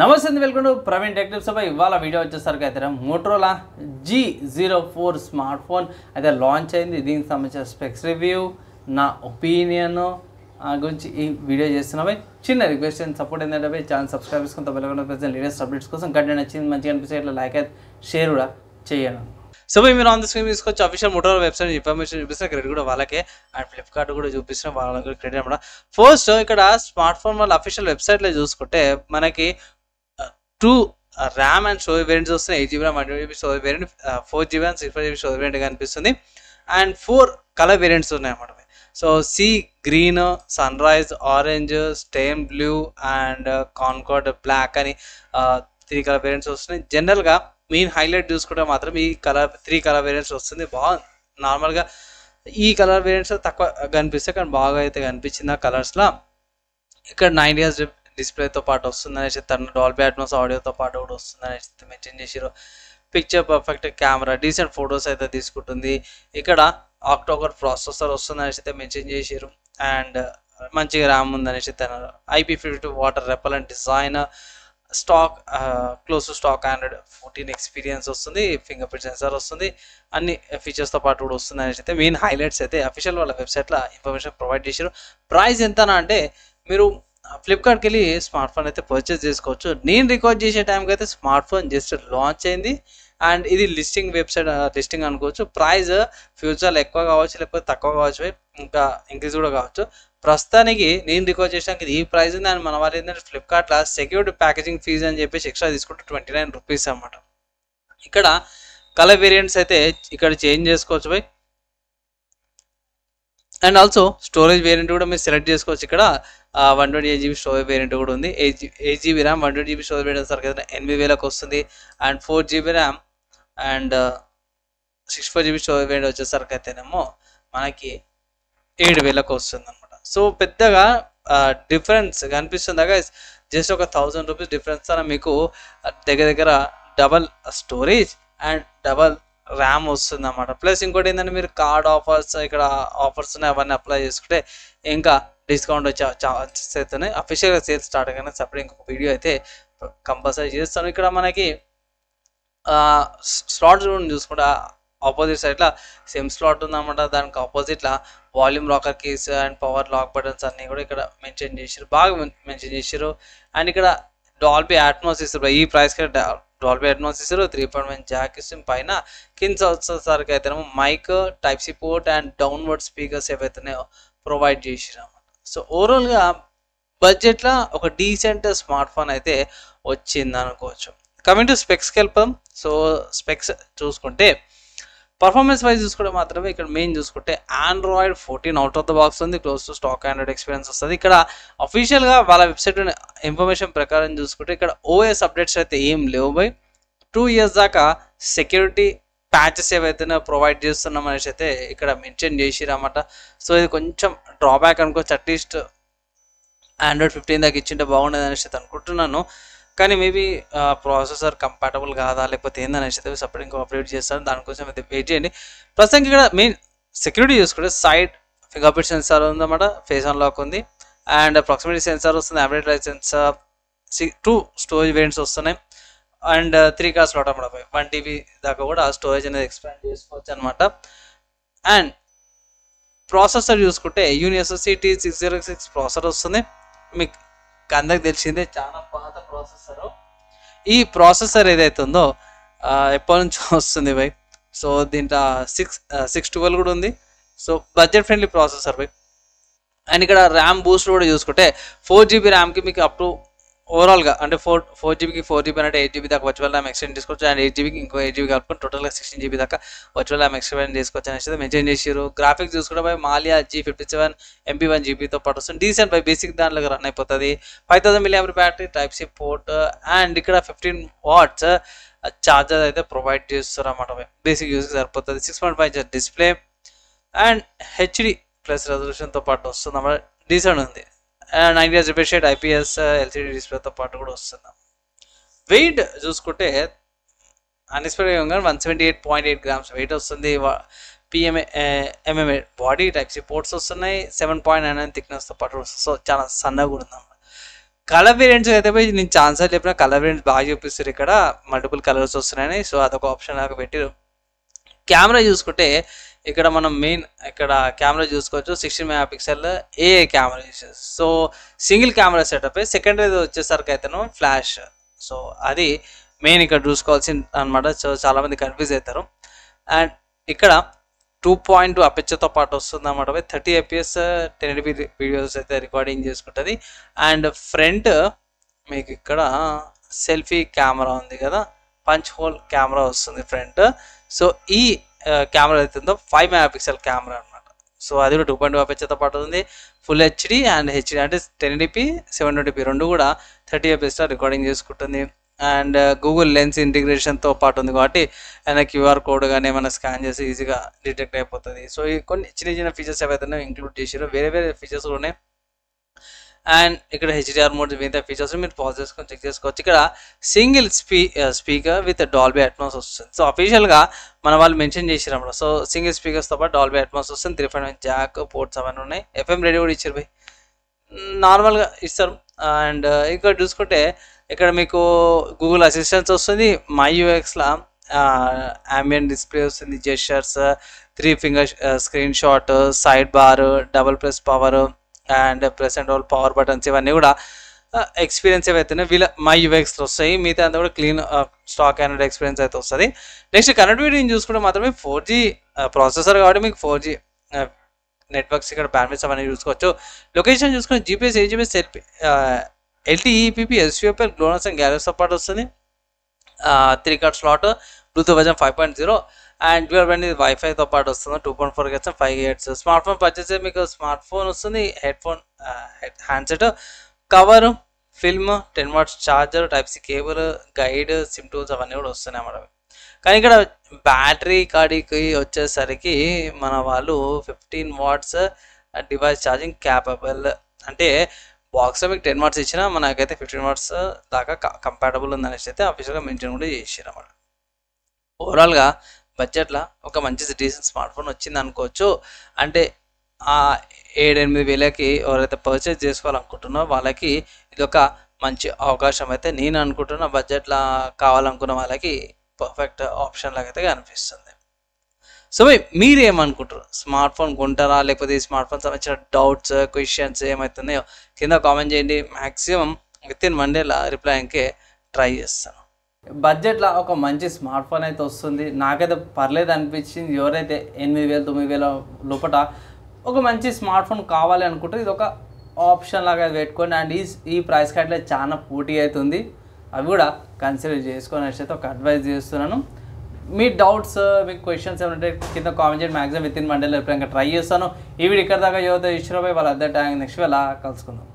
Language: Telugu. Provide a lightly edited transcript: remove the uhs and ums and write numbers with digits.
నమస్తే welcome to Praveen tech tips. ఇవాళ వీడియో వచ్చేసరికి అయితే మోటరోలా G04 స్మార్ట్ ఫోన్ అయితే లాంచ్ అయింది. దీనికి సంబంధించిన స్పెక్స్ రివ్యూ, నా ఒపీనియన్ గురించి ఈ వీడియో చేస్తున్నాయి. చిన్న రిక్వెస్ట్ అండ్ సపోర్ట్ ఏంటంటే ఛానల్ సబ్స్క్రైబ్ చేసుకుని తప్పకుండా ప్రెసెంట్ లేటెస్ట్ అప్డేట్స్ కోసం కంటెంట్ నచ్చింది మంచిగా అనిపిస్తే ఇట్లా లైక్ అయితే షేర్ కూడా చేయండి. సో మీరు ఆన్ ద స్క్రీన్ తీసుకోవచ్చు అఫీషియల్ మోటరోలా వెబ్సైట్ ఇన్ఫర్మేషన్ చూపిస్తున్నా, క్రెడిట్ కూడా వాళ్ళకే అండ్ ఫ్లిప్కార్ట్ కూడా చూపిస్తున్నా, వాళ్ళకి క్రెడిట్ అనమాట. ఫస్ట్ ఇక్కడ స్మార్ట్ ఫోన్ వాళ్ళ అఫీషియల్ వెబ్సైట్లో చూసుకుంటే మనకి 2 ర్యామ్ అండ్ స్టోరేజ్ వేరియంట్స్ వస్తున్నాయి. 8GB RAM 128GB storage variant, 4GB and 65GB storage variant కనిపిస్తుంది. అండ్ 4 కలర్ వేరియంట్స్ ఉన్నాయి అన్నమాట. So sea green, sunrise, orange, steam blue and concord black అని 3 కలర్ వేరియంట్స్ వస్తున్నాయి. జనరల్గా మెయిన్ హైలైట్ చూసుకుంటే మాత్రం ఈ 3 కలర్ వేరియంట్స్ వస్తుంది. బాగుంది. నార్మల్గా ఈ కలర్ వేరియంట్స్ తక్కువ కనిపిస్తాయి కానీ బాగా అయితే కనిపించింది ఆ కలర్స్లో. ఇక్కడ 9 years డిస్ప్లేతో పాటు వస్తుందనేసి తను డాల్బీ అట్మాస్ ఆడియోతో పాటు కూడా వస్తుందనేసి మెన్షన్ చేసారు. Picture perfect camera, decent photos అయితే తీసుకుంటుంది. ఇక్కడ ఆక్టోకోర్ ప్రాసెసర్ వస్తుందనేసి అయితే మెన్షన్ చేసారు. అండ్ మంచిగా ర్యామ్ ఉందనేసి తను IP52 water repellent design, stock close to stock Android 14 experience వస్తుంది, ఫింగర్ ప్రింట్ సెన్సార్ వస్తుంది, అన్ని ఫీచర్స్తో పాటు కూడా వస్తుంది అనేసి అయితే మెయిన్ హైలైట్స్ అయితే అఫీషియల్ వాళ్ళ వెబ్సైట్లో ఇన్ఫర్మేషన్ ప్రొవైడ్ చేశారు. ప్రైస్ ఎంతనా అంటే మీరు ఫ్లిప్కార్ట్కి వెళ్ళి స్మార్ట్ ఫోన్ అయితే పర్చేస్ చేసుకోవచ్చు. నేను రికార్డ్ చేసే టైంకి అయితే స్మార్ట్ ఫోన్ జస్ట్ లాంచ్ అయింది అండ్ ఇది లిస్టింగ్ వెబ్సైట్ లిస్టింగ్ అనుకోవచ్చు. ప్రైస్ ఫ్యూచర్లో ఎక్కువ కావచ్చు లేకపోతే తక్కువ కావచ్చు, ఇంకా ఇంక్రీజ్ కూడా కావచ్చు. ప్రస్తుతానికి నేను రికార్డ్ చేసానికి ఈ ప్రైస్ ఉంది. అండ్ మన వాళ్ళు ఏంటంటే ఫ్లిప్కార్ట్లో సెక్యూరిటీ ప్యాకేజింగ్ ఫీజు అని చెప్పేసి ఎక్స్ట్రా తీసుకుంటే 29 రూపీస్ అన్నమాట. ఇక్కడ కలర్ వేరియంట్స్ అయితే ఇక్కడ చేంజ్ చేసుకోవచ్చు by. And also storage variant కూడా మీరు సెలెక్ట్ చేసుకోవచ్చు. ఇక్కడ 128GB స్టోరేజ్ వేరియంట్ కూడా ఉంది. 8GB RAM 128GB storage variant సరికి 8000కి వస్తుంది. And 4GB RAM and 64GB storage variant వచ్చేసరికి అయితేనేమో మనకి 7000కి వస్తుంది అనమాట. సో పెద్దగా డిఫరెన్స్ కనిపిస్తుందా గైస్? జస్ట్ ఒక 1000 రూపీస్ డిఫరెన్స్ అన్న మీకు దగ్గర double storage and double RAM వస్తుంది అన్నమాట. ప్లస్ ఇంకోటి ఏంటంటే మీరు కార్డ్ ఆఫర్స్ ఇక్కడ ఆఫర్స్ ఉన్నాయి, అవన్నీ అప్లై చేసుకుంటే ఇంకా డిస్కౌంట్ వచ్చే ఛాన్సెస్ అవుతున్నాయి. అఫీషియల్గా సేల్స్ స్టార్ట్ అయినా సపరేట్ ఇంకొక వీడియో అయితే కంపల్సరీ చేస్తాను. ఇక్కడ మనకి స్లాట్స్ చూసుకుంటే ఆపోజిట్ సైడ్లో సేమ్ స్లాట్ ఉందన్నమాట. దానికి ఆపోజిట్లో volume rocker keys and power lock buttons అన్నీ కూడా ఇక్కడ మెన్షన్ చేసారు, బాగా మెన్షన్ చేసారు. అండ్ ఇక్కడ డాల్బీ అట్మాస్ ఇస్తారు. ఈ ప్రైస్కి డాల్బీ అట్మాస్ ఇస్తారు. 3.1 జాక్ ఇస్తుంది. పైన కింద వచ్చేసరికి అయితేనేమో mic, type C port and downward speakers ఏవైతున్నాయో ప్రొవైడ్ చేసారు అన్నమాట. సో ఓవరాల్గా బడ్జెట్లో ఒక డీసెంట్ స్మార్ట్ ఫోన్ అయితే వచ్చింది అనుకోవచ్చు. కమింగ్ టు స్పెక్స్కి వెళ్తాం. సో స్పెక్స్ చూసుకుంటే పర్ఫార్మెన్స్ వైజ్ చూసుకుంటే మాత్రమే ఇక్కడ మెయిన్ చూసుకుంటే Android 14 out of the box ఉంది, close to stock Android experience వస్తుంది. ఇక్కడ అఫీషియల్గా వాళ్ళ వెబ్సైట్ ఇన్ఫర్మేషన్ ప్రకారం చూసుకుంటే ఇక్కడ OS అప్డేట్స్ అయితే ఏం లేవు బై. 2 years దాకా సెక్యూరిటీ ప్యాచెస్ ఏవైతే ప్రొవైడ్ చేస్తున్నాం అనేసి అయితే ఇక్కడ మెన్షన్ చేసిరన్నమాట. సో ఇది కొంచెం డ్రాబ్యాక్ అనుకోవచ్చు. అట్లీస్ట్ Android 15 దాకా ఇచ్చింటే బాగుండేది అనేసి అయితే అనుకుంటున్నాను. కానీ మేబీ ప్రాసెసర్ కంపాటబుల్ కాదా లేకపోతే ఏందనేసి అయితే సపరేట్ ఇంకో అప్డేట్ చేస్తాను, దానికోసం అయితే వెయిట్ చేయండి. ప్రస్తుతానికి ఇక్కడ మెయిన్ సెక్యూరిటీ చూసుకుంటే సైడ్ ఫింగర్ ప్రింట్ సెన్సార్ ఉందన్నమాట, ఫేస్ అన్లాక్ ఉంది అండ్ ప్రాక్సిమిటీ సెన్సార్ వస్తుంది, అప్డేట్ లైసెన్స్, 2 స్టోరేజ్ వేరియంట్స్ వస్తున్నాయి అండ్ 3 కార్డ్ స్లాట్ అన్నమాట. 1TB దాకా కూడా స్టోరేజ్ అనేది ఎక్స్పాండ్ చేసుకోవచ్చు అనమాట. అండ్ ప్రాసెసర్ చూసుకుంటే UniSoC T606 ప్రాసెసర్ వస్తుంది. మీకు అందరికి తెలిసిందే చాలా పాత ప్రాసెసర్. ఈ ప్రాసెసర్ ఏదైతే ఉందో ఎప్పటి నుంచో వస్తుంది బై. సో దీంట్లో 612 కూడా ఉంది. So budget friendly processor by. And ఇక్కడ ర్యామ్ బూస్ట్ కూడా చూసుకుంటే 4GB ర్యామ్కి మీకు అప్ టు ఓవరాల్గా అంటే 4GBకి 4GB అంటే 8GB దాకా వర్చువల్ ర్యామ్ ఎక్స్టెండ్ చేసుకోవచ్చు. అండ్ 8GBకి ఇంకో 8GB కలుపుకొని టోటల్గా 16GB దాకా వర్చువల్ ర్యామ్ ఎక్స్టెండ్ చేసుకోవచ్చు అనేసి మెన్షన్ చేసారు. గ్రాఫిక్స్ చూసుకుంటే బై మాలియా G57 MP1GB పట్టు వస్తుంది. డీసెంట్ బై, బేసిక్ దాంట్లో రన్ అయిపోతుంది. 5000 mAh battery, Type-C port and ఇక్కడ 15 watts ఛార్జర్ అయితే ప్రొవైడ్ చేస్తారు అన్నమాట. బేసిక్ యూస్కి సరిపోతుంది. 6.5 inch డిస్ప్లే అండ్ HD+ రెజల్యూషన్తో పాటు వస్తుంది అన్నమాట. డీసెంట్ ఉంది. 9 years refresh rate, IPS LCD డిస్ప్లేతో పాటు కూడా వస్తుంది. వెయిట్ చూసుకుంటే అన్ఎక్స్పెక్టెడ్గా 178.8 grams వెయిట్ వస్తుంది. MMA బాడీ, Type-C పోర్ట్స్ వస్తున్నాయి. 7.99 థిక్నెస్తో పాటు వస్తుంది. సో చాలా సన్నగా కూడా ఉంది. కలర్ వేరియంట్స్ అయితే పోయి నేను ఛాన్సర్ చెప్పిన కలర్ వేరియంట్స్ బాగా చూపిస్తారు ఇక్కడ మల్టిపుల్ కలర్స్ వస్తున్నాయని. సో అదొక ఆప్షన్ లాగా పెట్టారు. కెమెరా చూసుకుంటే ఇక్కడ మనం మెయిన్ ఇక్కడ కెమెరా చూసుకోవచ్చు 16 megapixel a camera use. So single camera setup. Secondary వచ్చేసరికి అయితేను ఫ్లాష్. సో అది మెయిన్ ఇక్కడ చూసుకోవాల్సింది అనమాట. సో చాలామంది కన్ఫ్యూజ్ అవుతారు. అండ్ ఇక్కడ 2.2 అపెచర్తో పాటు వస్తుంది అన్నమాట. 30 FPS 1080p వీడియోస్ అయితే రికార్డింగ్ చేసుకుంటుంది. అండ్ ఫ్రంట్ మీకు ఇక్కడ సెల్ఫీ కెమెరా ఉంది కదా, పంచ్ హోల్ కెమెరా వస్తుంది ఫ్రంట్. సో ఈ కెమెరా అవుతుందో 5 మెగాపిక్సెల్ కెమెరా అనమాట. సో అది కూడా 2.2 అపెచర్తో పాటు ఉంది. ఫుల్ హెచ్డి అండ్ హెచ్డి అంటే 1080p 720p రెండు కూడా 30 FPS రికార్డింగ్ చేసుకుంటుంది. అండ్ గూగుల్ లెన్స్ ఇంటిగ్రేషన్తో పాటు ఉంది కాబట్టి ఏమైనా క్యూఆర్ కోడ్ కానీ ఏమైనా స్కాన్ చేసి ఈజీగా డిటెక్ట్ అయిపోతుంది. సో ఈ కొన్ని చిన్న ఫీచర్స్ ఏవైతే ఇంక్లూడ్ చేసారో వేరే ఫీచర్స్ కూడా ఉన్నాయి. అండ్ ఇక్కడ హెచ్డిఆర్ మోడ్ మిగతా ఫీచర్స్ మీరు పాజ్ చేసుకొని చెక్ చేసుకోవచ్చు. ఇక్కడ single speaker with Dolby Atmos వస్తుంది. సో అఫీషియల్గా మన వాళ్ళు మెన్షన్ చేసారు అన్నమాట. సో సింగిల్ స్పీకర్స్తో పాటు డాల్బీ అట్మాస్ వస్తుంది. 3.1 జాక్ పోర్ట్స్ అవన్నీ ఉన్నాయి. FM రేడియో కూడా ఇచ్చారు భయ్, నార్మల్గా ఇస్తారు. అండ్ ఇక్కడ చూసుకుంటే ఇక్కడ మీకు గూగుల్ అసిస్టెంట్స్ వస్తుంది. మై యూఎక్స్లో ambient డిస్ప్లే వస్తుంది, gestures, 3 finger screen shot, side bar, double press power and press and whole power buttons ఇవన్నీ కూడా ఎక్స్పీరియన్స్ ఏవైతే వీళ్ళ మై యూఎక్స్లో వస్తాయి. మిగతా అంతా కూడా క్లీన్ స్టాక్ అండ్ ఎక్స్పీరియన్స్ అయితే వస్తుంది. నెక్స్ట్ కనెక్టివిటీని చూసుకుంటే మాత్రమే 4G ప్రాసెసర్ కాబట్టి మీకు 4G నెట్వర్క్స్ ఇక్కడ బ్యాండ్విడ్త్ అవన్నీ చూసుకోవచ్చు. లొకేషన్ చూసుకుని GPS, AGPS, LTE, EPP, SUFL, GLONASS and గ్యాలరీస్తో పాటు వస్తుంది. 3 card slot, bluetooth version 5.0 and dual band వైఫైతో పాటు వస్తుంది. 2.4 GHz 5 GHz. Smartphone purchase మీకు స్మార్ట్ ఫోన్ వస్తుంది, headphone handset, cover, film, 10 watts charger, Type-C cable, guide, SIM tools అవన్నీ కూడా వస్తున్నాయి అన్నమాట. కానీ ఇక్కడ బ్యాటరీ కాడికి వచ్చేసరికి మన వాళ్ళు 15 watts డివైస్ ఛార్జింగ్ క్యాపబుల్. అంటే బాక్స్లో మీకు 10 watts ఇచ్చినా మనకైతే 15 watts దాకా కంపాటబుల్ ఉందనేసి అయితే ఆఫీషియల్గా మెన్షన్ కూడా చేసారు అన్నమాట. ఓవరాల్గా బడ్జెట్లో ఒక మంచి డీసెంట్ స్మార్ట్ ఫోన్ వచ్చింది అనుకోవచ్చు. అంటే 7-8 వేలకి ఎవరైతే పర్చేజ్ చేసుకోవాలనుకుంటున్నారో వాళ్ళకి ఇది ఒక మంచి అవకాశం అయితే నేను అనుకుంటున్నా. బడ్జెట్లో కావాలనుకున్న వాళ్ళకి పర్ఫెక్ట్ ఆప్షన్ లాగా అయితే కనిపిస్తుంది. సో మీరేమనుకుంటారు? స్మార్ట్ ఫోన్ కొంటారా లేకపోతే ఈ స్మార్ట్ ఫోన్ సంబంధించిన డౌట్స్, క్వశ్చన్స్ ఏమవుతున్నాయో కింద కామెంట్ చేయండి. మ్యాక్సిమం వితిన్ 1 day రిప్లైకి ట్రై చేస్తాను. బడ్జెట్లో ఒక మంచి స్మార్ట్ ఫోన్ అయితే వస్తుంది. నాకైతే పర్లేదు అనిపించింది. ఎవరైతే 8,000-9,000 లోపల ఒక మంచి స్మార్ట్ ఫోన్ కావాలి అనుకుంటే ఇది ఒక ఆప్షన్ లాగా పెట్టుకోండి. అండ్ ఈ ప్రైస్ కట్లో చాలా పోటీ అవుతుంది. అవి కూడా కన్సిడర్ చేసుకొని అయితే ఒక అడ్వైజ్ చేస్తున్నాను. మీ డౌట్స్, మీ క్వశ్చన్స్ ఏమంటే కింద కామెంట్ చేయండి. మ్యాక్సిమం వితిన్ 1 day రిప్లై ఇంకా ట్రై చేస్తాను. ఈ వీడియో ఇక్కడ దాకా యువత ఇచ్చినపై వాళ్ళ అద్దె ట్యాంక్ నెక్స్ట్ వేళ కలుసుకుందాం.